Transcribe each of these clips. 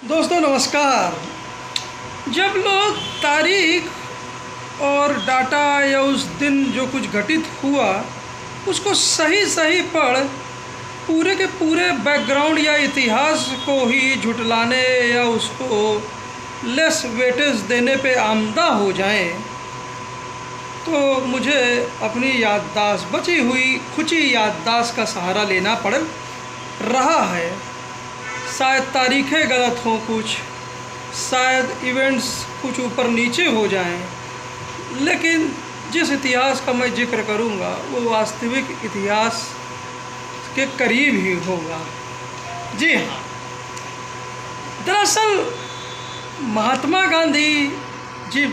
दोस्तों नमस्कार। जब लोग तारीख और डाटा या उस दिन जो कुछ घटित हुआ उसको सही सही पढ़ पूरे के पूरे बैकग्राउंड या इतिहास को ही झुटलाने या उसको लेस वेटेज देने पे आमदा हो जाएं, तो मुझे अपनी याददाश्त, बची हुई खुची याददाश्त का सहारा लेना पड़ रहा है। शायद तारीखें गलत हों, कुछ शायद इवेंट्स कुछ ऊपर नीचे हो जाएं, लेकिन जिस इतिहास का मैं जिक्र करूंगा वो वास्तविक इतिहास के करीब ही होगा। जी हाँ, दरअसल महात्मा गांधी जी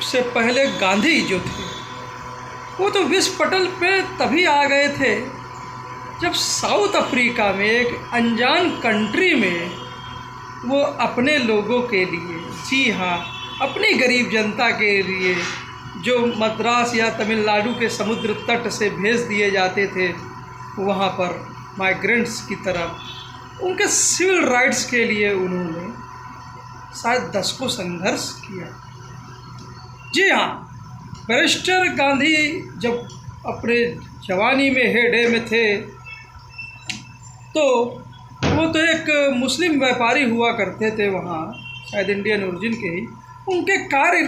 से पहले गांधी जो थे वो तो विश्व पटल पे तभी आ गए थे जब साउथ अफ्रीका में, एक अनजान कंट्री में, वो अपने लोगों के लिए, जी हाँ, अपनी गरीब जनता के लिए जो मद्रास या तमिलनाडु के समुद्र तट से भेज दिए जाते थे वहाँ पर माइग्रेंट्स की तरफ, उनके सिविल राइट्स के लिए उन्होंने शायद दशकों संघर्ष किया। जी हाँ, बैरिस्टर गांधी जब अपने जवानी में हेडे में थे तो वो तो एक मुस्लिम व्यापारी हुआ करते थे वहाँ, शायद इंडियन ओरिजिन के ही। उनके कार्य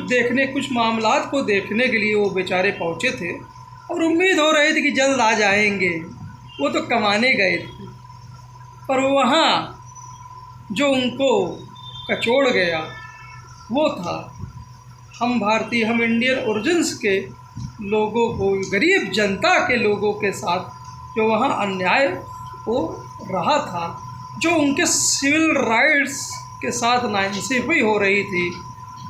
देखने, कुछ मामलात को देखने के लिए वो बेचारे पहुँचे थे और उम्मीद हो रही थी कि जल्द आ जाएंगे। वो तो कमाने गए थे, पर वहाँ जो उनको कचोड़ गया वो था हम भारतीय, हम इंडियन ओरिजिन्स के लोगों को, गरीब जनता के लोगों के साथ जो वहाँ अन्याय हो रहा था, जो उनके सिविल राइट्स के साथ नाइंसाफ़ी हो रही थी,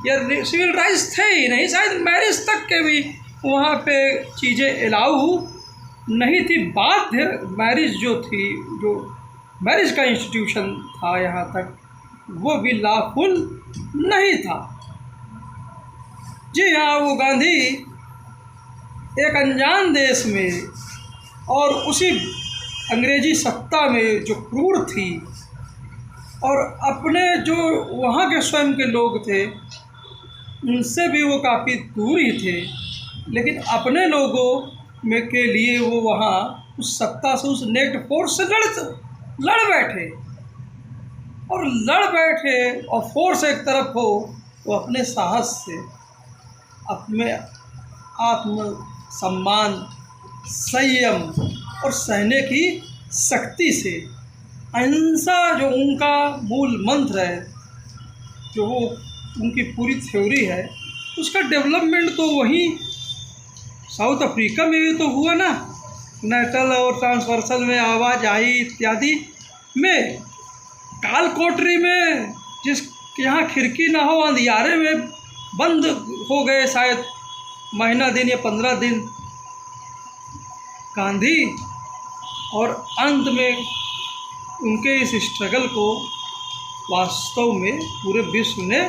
या सिविल राइट्स थे ही नहीं, शायद मैरिज तक के भी वहाँ पे चीज़ें अलाउ नहीं थी। बाध्य मैरिज जो थी, जो मैरिज का इंस्टीट्यूशन था यहाँ तक, वो भी लॉफुल नहीं था। जी हाँ, वो गांधी एक अनजान देश में और उसी अंग्रेजी सत्ता में जो क्रूर थी, और अपने जो वहाँ के स्वयं के लोग थे उनसे भी वो काफ़ी दूर ही थे, लेकिन अपने लोगों में के लिए वो वहाँ उस सत्ता से, उस नेट फोर्स से लड़ बैठे और फोर्स एक तरफ हो, वो अपने साहस से, अपने आत्म सम्मान, संयम और सहने की शक्ति से, अहिंसा जो उनका मूल मंत्र है, जो वो उनकी पूरी थ्योरी है, उसका डेवलपमेंट तो वहीं साउथ अफ्रीका में भी तो हुआ ना। नेटल और ट्रांसवर्सल में आवाजाही इत्यादि में, काल कोठरी में, जिस यहाँ खिड़की ना हो, अंधियारे में बंद हो गए शायद महीना दिन या 15 दिन गांधी, और अंत में उनके इस स्ट्रगल को वास्तव में पूरे विश्व ने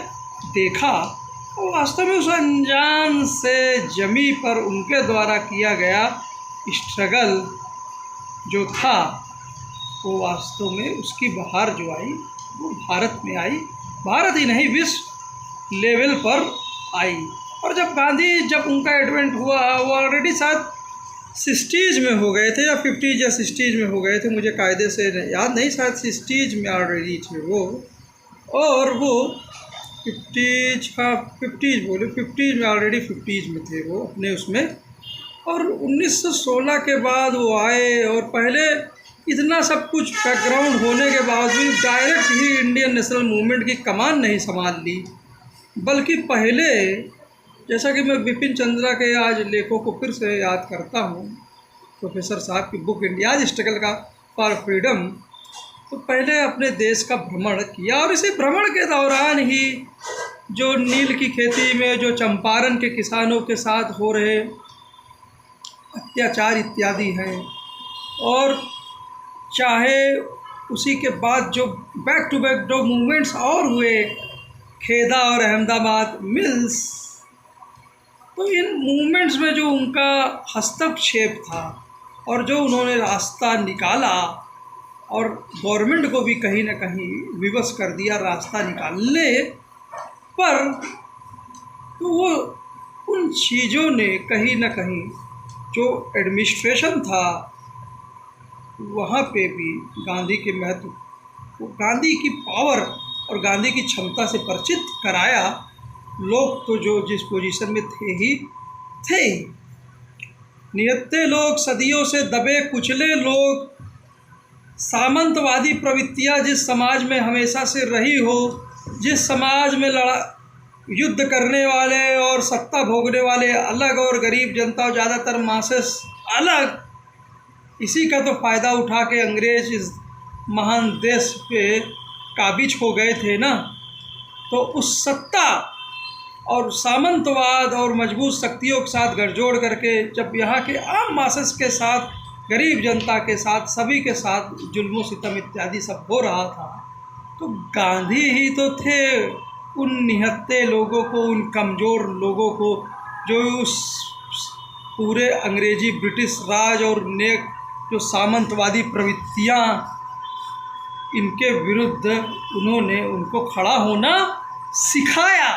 देखा, और वास्तव में उस अनजान से जमी पर उनके द्वारा किया गया स्ट्रगल जो था, वो वास्तव में उसकी बहार जो आई वो भारत में आई। भारत ही नहीं, विश्व लेवल पर आई। और जब उनका एडवेंट हुआ, वो ऑलरेडी शायद 60s में हो गए थे, या 50s या 60s में हो गए थे, मुझे कायदे से याद नहीं, शायद 60s में ऑलरेडी थे वो। और वो 50s में ऑलरेडी 50s में थे वो अपने उसमें। और 1916 के बाद वो आए, और पहले इतना सब कुछ बैकग्राउंड होने के बावजूद डायरेक्ट ही इंडियन नेशनल मूवमेंट की कमान नहीं संभाल ली, बल्कि पहले, जैसा कि मैं बिपिन चंद्रा के आज लेखों को फिर से याद करता हूँ, प्रोफेसर साहब की बुक इंडियाज स्ट्रगल का फॉर फ्रीडम, तो पहले अपने देश का भ्रमण किया, और इसी भ्रमण के दौरान ही जो नील की खेती में जो चंपारण के किसानों के साथ हो रहे अत्याचार इत्यादि हैं, और चाहे उसी के बाद जो बैक टू बैक जो मूवमेंट्स और हुए, खेदा और अहमदाबाद मिल्स, तो इन मूवमेंट्स में जो उनका हस्तक्षेप था और जो उन्होंने रास्ता निकाला, और गवर्नमेंट को भी कहीं ना कहीं विवश कर दिया रास्ता निकालने पर। तो वो उन चीज़ों ने कहीं ना कहीं जो एडमिनिस्ट्रेशन था वहाँ पे भी गांधी के महत्व, गांधी की पावर और गांधी की क्षमता से परिचित कराया। लोग तो जो जिस पोजीशन में थे ही थे, निहत्थे लोग, सदियों से दबे कुचले लोग, सामंतवादी प्रवृत्तियाँ जिस समाज में हमेशा से रही हो, जिस समाज में युद्ध करने वाले और सत्ता भोगने वाले अलग और गरीब जनता और ज़्यादातर मासेस अलग, इसी का तो फ़ायदा उठा के अंग्रेज इस महान देश पे काबिज हो गए थे ना। तो उस सत्ता और सामंतवाद और मजबूत शक्तियों के साथ गठजोड़ करके जब यहाँ के आम मासेस के साथ, गरीब जनता के साथ, सभी के साथ जुल्म सितम इत्यादि सब हो रहा था, तो गांधी ही तो थे उन निहत्थे लोगों को, उन कमज़ोर लोगों को, जो उस पूरे अंग्रेजी ब्रिटिश राज और नेक जो सामंतवादी प्रवृत्तियाँ, इनके विरुद्ध उन्होंने उनको खड़ा होना सिखाया।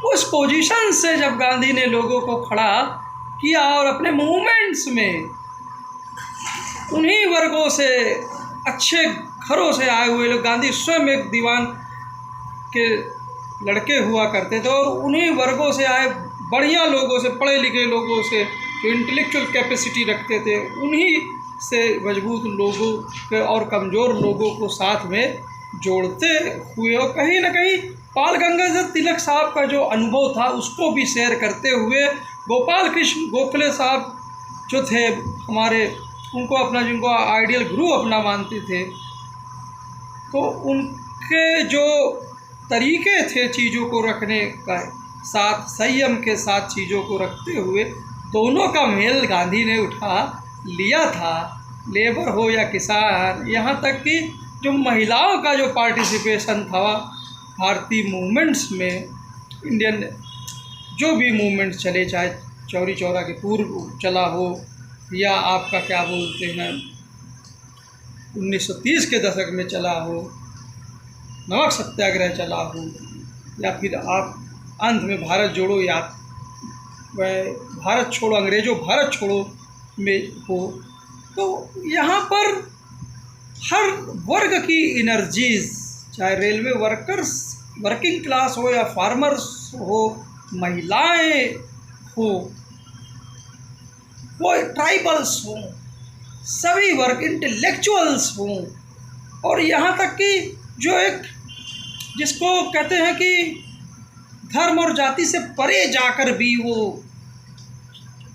उस पोजीशन से जब गांधी ने लोगों को खड़ा किया और अपने मूवमेंट्स में उन्हीं वर्गों से, अच्छे घरों से आए हुए लोग, गांधी स्वयं एक दीवान के लड़के हुआ करते थे और उन्हीं वर्गों से आए बढ़िया लोगों से, पढ़े लिखे लोगों से, जो इंटेलेक्चुअल कैपेसिटी रखते थे, उन्हीं से मजबूत लोगों के और कमज़ोर लोगों को साथ में जोड़ते हुए, और कहीं ना कहीं बाल गंगाधर तिलक साहब का जो अनुभव था उसको भी शेयर करते हुए, गोपाल कृष्ण गोखले साहब जो थे हमारे, उनको अपना, जिनको आइडियल गुरु अपना मानते थे, तो उनके जो तरीके थे चीज़ों को रखने का, साथ संयम के साथ चीज़ों को रखते हुए, दोनों का मेल गांधी ने उठा लिया था। लेबर हो या किसान, यहाँ तक कि जो महिलाओं का जो पार्टिसिपेशन था भारतीय मूवमेंट्स में, इंडियन जो भी मूवमेंट्स चले, चाहे चौरी चौरा के पूर्व चला हो या आपका क्या बोलते हैं 1930 के दशक में चला हो, नमक सत्याग्रह चला हो, या फिर आप अंत में भारत जोड़ो या भारत छोड़ो, अंग्रेज़ों भारत छोड़ो में हो, तो यहाँ पर हर वर्ग की इनर्जीज़, चाहे रेलवे वर्कर्स, वर्किंग क्लास हो या फार्मर्स हो, महिलाएं हो, वो ट्राइबल्स हों, सभी वर्ग, इंटेलेक्चुअल्स हों, और यहाँ तक कि जो एक जिसको कहते हैं कि धर्म और जाति से परे जाकर भी वो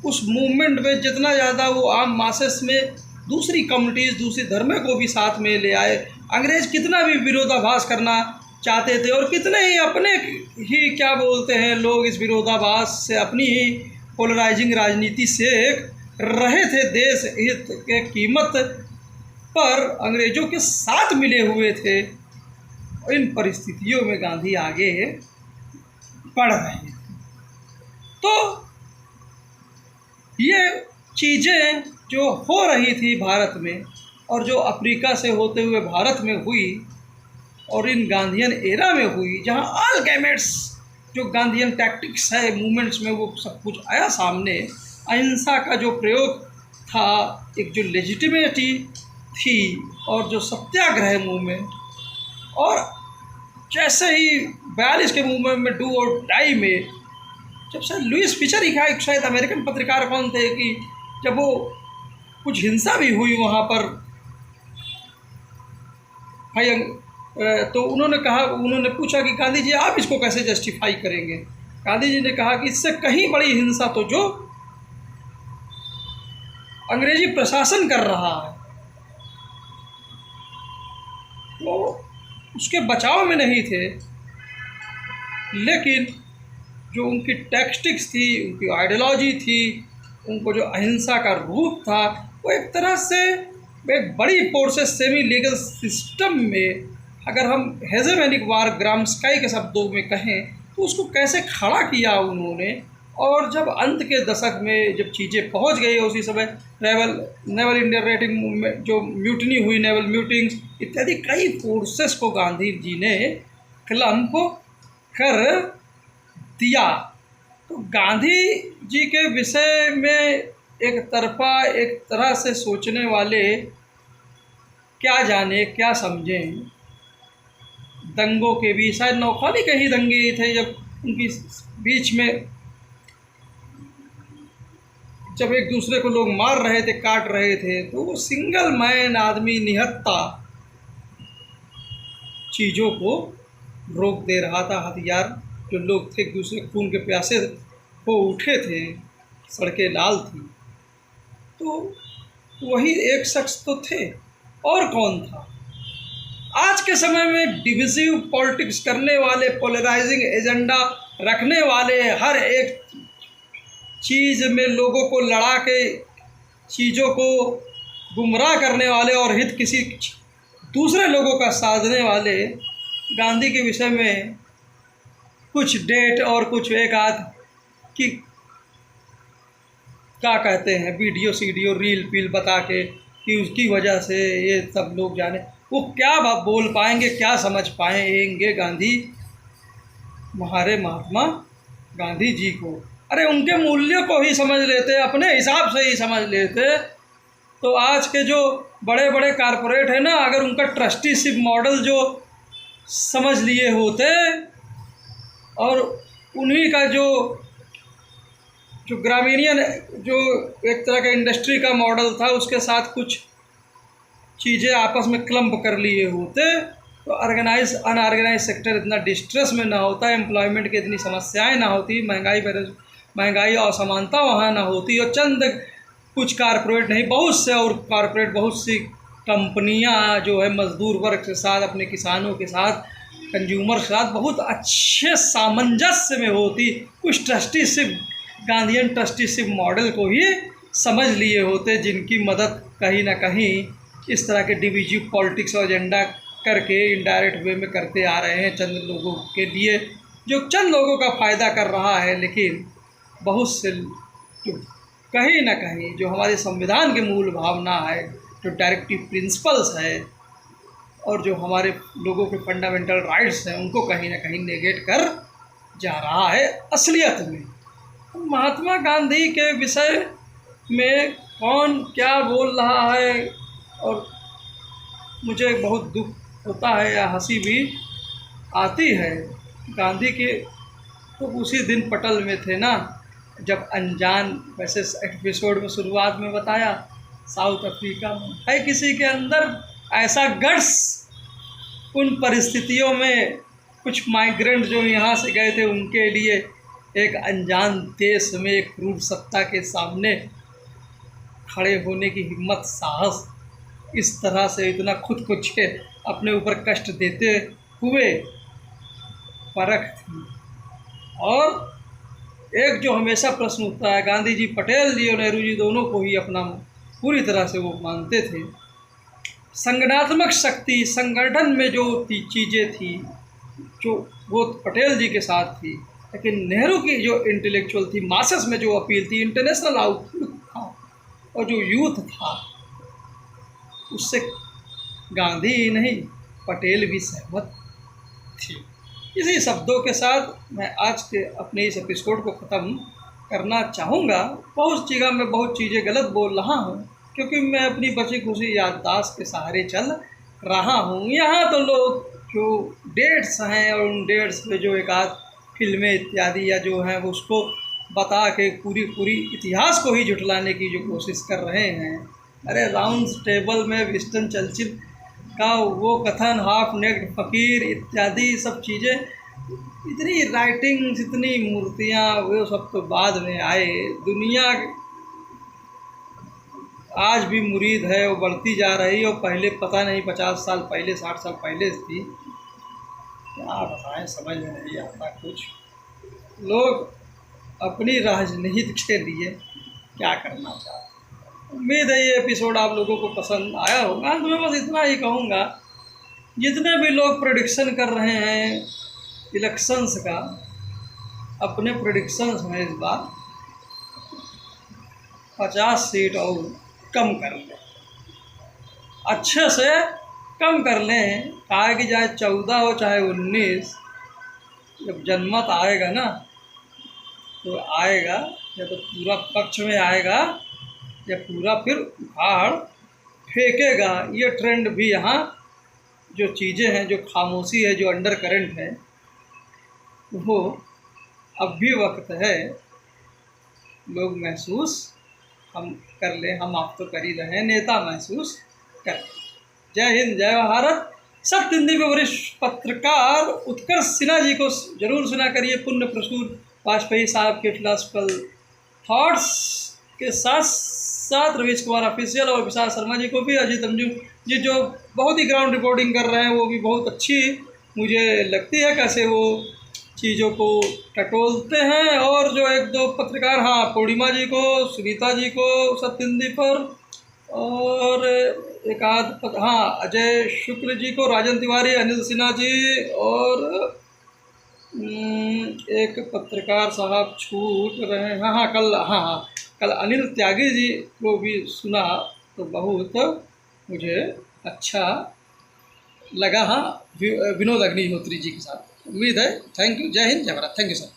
उस मूवमेंट में जितना ज़्यादा वो आम मासेस में दूसरी कम्युनिटीज़, दूसरी धर्मों को भी साथ में ले आए। अंग्रेज़ कितना भी विरोधाभास करना चाहते थे और कितने ही अपने ही क्या बोलते हैं लोग इस विरोधाभास से, अपनी ही पोलराइजिंग राजनीति से रहे थे, देश हित के कीमत पर अंग्रेज़ों के साथ मिले हुए थे। इन परिस्थितियों में गांधी आगे बढ़ रहे थे। तो ये चीज़ें जो हो रही थी भारत में, और जो अफ्रीका से होते हुए भारत में हुई और इन गांधीयन एरा में हुई, जहाँ ऑल गैमेट्स जो गांधीयन टैक्टिक्स है मूवमेंट्स में, वो सब कुछ आया सामने। अहिंसा का जो प्रयोग था, एक जो लेजिटिमेटी थी, और जो सत्याग्रह मूवमेंट, और जैसे ही 42 के मूवमेंट में डू और डाई में, जब शायद लुइस फिशर ही एक शायद अमेरिकन पत्रकार कौन थे कि जब वो कुछ हिंसा भी हुई वहाँ पर भाई, तो उन्होंने कहा, उन्होंने पूछा कि गांधी जी आप इसको कैसे जस्टिफाई करेंगे। गांधी जी ने कहा कि इससे कहीं बड़ी हिंसा तो जो अंग्रेजी प्रशासन कर रहा है, वो उसके बचाव में नहीं थे, लेकिन जो उनकी टैक्टिक्स थी, उनकी आइडियोलॉजी थी, उनको जो अहिंसा का रूप था, वो एक तरह से एक बड़ी फोर्सेस सेमी लीगल सिस्टम में, अगर हम हेजेमोनिक वार ग्राम्स्की के शब्दों में कहें, तो उसको कैसे खड़ा किया उन्होंने, और जब अंत के दशक में जब चीज़ें पहुंच गई, उसी समय नेवल इंडियन रेटिंग मूवमेंट जो म्यूटनी हुई, नेवल मीटिंग्स इत्यादि कई फोर्सेस को गांधी जी ने क्लम्प कर दिया। तो गांधी जी के विषय में एक तरह से सोचने वाले क्या जाने क्या समझें। दंगों के भी शायद नौखाली के ही दंगे थे, जब उनकी बीच में जब एक दूसरे को लोग मार रहे थे, काट रहे थे, तो वो सिंगल मैन आदमी निहत्था चीज़ों को रोक दे रहा था। हथियार जो लोग थे एक दूसरे खून के प्यासे हो उठे थे, सड़कें लाल थी, तो वही एक शख्स तो थे, और कौन था। आज के समय में डिविजिव पॉलिटिक्स करने वाले, पोलराइजिंग एजेंडा रखने वाले, हर एक चीज़ में लोगों को लड़ा के चीज़ों को गुमराह करने वाले और हित किसी दूसरे लोगों का साधने वाले गांधी के विषय में कुछ डेट और कुछ एक आध की क्या कहते हैं वीडियो सीडियो रील पील बता के कि उसकी वजह से ये सब लोग जाने, वो क्या बोल पाएंगे, क्या समझ पाएंगे गांधी हमारे महात्मा गांधी जी को। अरे उनके मूल्यों को ही समझ लेते, अपने हिसाब से ही समझ लेते, तो आज के जो बड़े बड़े कारपोरेट है ना, अगर उनका ट्रस्टीशिप मॉडल जो समझ लिए होते और उन्हीं का जो ग्रामीणियन जो एक तरह का इंडस्ट्री का मॉडल था, उसके साथ कुछ चीज़ें आपस में क्लम्प कर लिए होते, तो अनऑर्गेनाइज सेक्टर इतना डिस्ट्रेस में ना होता, एम्प्लॉयमेंट की इतनी समस्याएं ना होती, महंगाई और असमानता वहाँ ना होती, और चंद कुछ कारपोरेट नहीं, बहुत से और कारपोरेट, बहुत सी कंपनियाँ जो है मजदूर वर्ग के साथ, अपने किसानों के साथ, कंज्यूमर के साथ बहुत अच्छे सामंजस्य में होती। कुछ ट्रस्टीशिप, गांधीयन ट्रस्टीशिप मॉडल को ही समझ लिए होते, जिनकी मदद कहीं ना कहीं इस तरह के डिविजिव पॉलिटिक्स और एजेंडा करके इनडायरेक्ट वे में करते आ रहे हैं चंद लोगों के लिए, जो चंद लोगों का फ़ायदा कर रहा है। लेकिन बहुत से जो कहीं ना कहीं जो हमारे संविधान के मूल भावना है, जो डायरेक्टिव प्रिंसिपल्स है और जो हमारे लोगों के फंडामेंटल राइट्स हैं, उनको कहीं ना कहीं नेगेट कर जा रहा है असलियत में। महात्मा गांधी के विषय में कौन क्या बोल रहा है, और मुझे बहुत दुख होता है या हंसी भी आती है। गांधी के तो उसी दिन पटल में थे ना, जब अनजान, वैसे एपिसोड में शुरुआत में बताया, साउथ अफ्रीका में है किसी के अंदर ऐसा गट्स, उन परिस्थितियों में कुछ माइग्रेंट जो यहाँ से गए थे, उनके लिए एक अनजान देश में एक क्रूर सत्ता के सामने खड़े होने की हिम्मत, साहस, इस तरह से इतना खुद को अपने ऊपर कष्ट देते हुए परख थी। और एक जो हमेशा प्रश्न उठता है, गांधी जी, पटेल जी और नेहरू जी दोनों को ही अपना पूरी तरह से वो मानते थे। संगठनात्मक शक्ति, संगठन में जो चीज़ें थी, जो वो पटेल जी के साथ थी, लेकिन नेहरू की जो इंटेलेक्चुअल थी, मासेस में जो अपील थी, इंटरनेशनल आउटलुक था और जो यूथ था, उससे गांधी ही नहीं पटेल भी सहमत थे। इसी शब्दों के साथ मैं आज के अपने इस एपिसोड को ख़त्म करना चाहूँगा। बहुत जगह मैं बहुत चीज़ें गलत बोल रहा हूँ, क्योंकि मैं अपनी बची खुशी याददाश्त के सहारे चल रहा हूँ। यहाँ तो लोग जो डेट्स हैं और उन डेट्स पे जो एक आध फिल्में इत्यादि या जो हैं उसको बता के पूरी इतिहास को ही झुठलाने की जो कोशिश कर रहे हैं। अरे राउंड टेबल में विंस्टन चर्चिल का वो कथन, हाफ नेक्ड फकीर इत्यादि सब चीज़ें, इतनी राइटिंग्स, इतनी मूर्तियाँ, वो सब तो बाद में आए। दुनिया आज भी मुरीद है, वो बढ़ती जा रही है, और पहले पता नहीं 50 साल पहले, 60 साल पहले थी। क्या बताएं, समझ में नहीं आता कुछ। लोग अपनी राजनीति के लिए क्या करना चाहते हैं। उम्मीद है ये एपिसोड आप लोगों को पसंद आया होगा। तो मैं बस इतना ही कहूँगा, जितने भी लोग प्रेडिक्शन कर रहे हैं इलेक्शंस का, अपने प्रेडिक्शंस में इस बार 50 सीट और कम कर लें, अच्छे से कम कर लें। कहा कि चाहे 14 हो चाहे 19, जब जनमत आएगा ना तो आएगा, या तो पूरा पक्ष में आएगा या पूरा फिर उखाड़ फेंकेगा। ये ट्रेंड भी यहाँ जो चीज़ें हैं, जो खामोशी है, जो अंडर करंट है, वो अब भी वक्त है लोग महसूस हम कर लें। हम आप तो कर ही रहे हैं, नेता महसूस कर लें। जय हिंद, जय भारत। सत्य हिंदी के वरिष्ठ पत्रकार उत्कर्ष सिन्हा जी को जरूर सुना करिए। पुण्य प्रसूर वाजपेयी साहब के फिलॉसफिकल थॉट्स के साथ साथ रवीश कुमार ऑफिशियल और विशाल शर्मा जी को भी, अजीत अंजू जी जो बहुत ही ग्राउंड रिपोर्टिंग कर रहे हैं, वो भी बहुत अच्छी मुझे लगती है कैसे वो चीज़ों को टटोलते हैं। और जो एक दो पत्रकार, हाँ, पूर्णिमा जी को, सुनीता जी को सत्य हिंदी पर, और एक आध हाँ, अजय शुक्ल जी को, राजन तिवारी, अनिल सिन्हा जी, और एक पत्रकार साहब छूट रहे हैं, हाँ कल अनिल त्यागी जी को भी सुना तो बहुत मुझे अच्छा लगा। हाँ, विनोद अग्निहोत्री जी के साथ। उम्मीद है। Thank you. जय हिंद, जय भारत। Thank you sir.